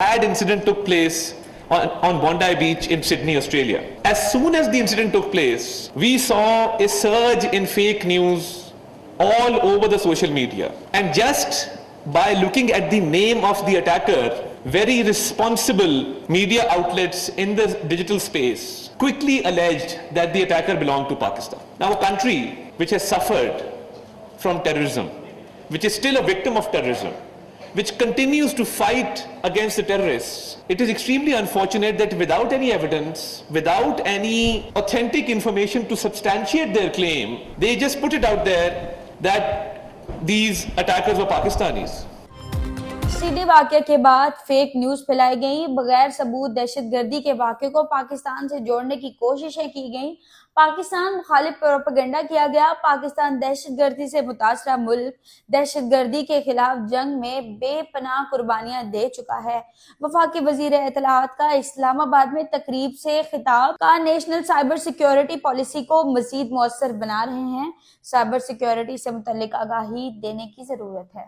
Bad incident took place on Bondi Beach in Sydney, Australia. As soon as the incident took place, we saw a surge in fake news all over the social media. And just by looking at the name of the attacker, very responsible media outlets in the digital space quickly alleged that the attacker belonged to Pakistan. Now, a country which has suffered from terrorism, which is still a victim of terrorism, which continues to fight against the terrorists, it is extremely unfortunate that without any evidence, without any authentic information to substantiate their claim, they just put it out there that these attackers were Pakistanis. CD वाक़े के बाद fake news फैलाई गई, बगैर सबूत दहशत गर्दी के वाक़े को पाकिस्तान से जोड़ने की कोशिशें की गई, पाकिस्तान मुखालिफ प्रोपगंडा किया गया। पाकिस्तान दहशत गर्दी से मुतासरा मुल्क दहशत गर्दी के खिलाफ जंग में बेपनाह कुर्बानियां दे चुका है। वफाकी वजीर इत्तलाआत का इस्लामाबाद में तकरीब से खिताब का नेशनल साइबर सिक्योरिटी पॉलिसी को मजीद मौसर बना रहे हैं। साइबर सिक्योरिटी से मुतल्लिक आगाही देने की जरूरत है।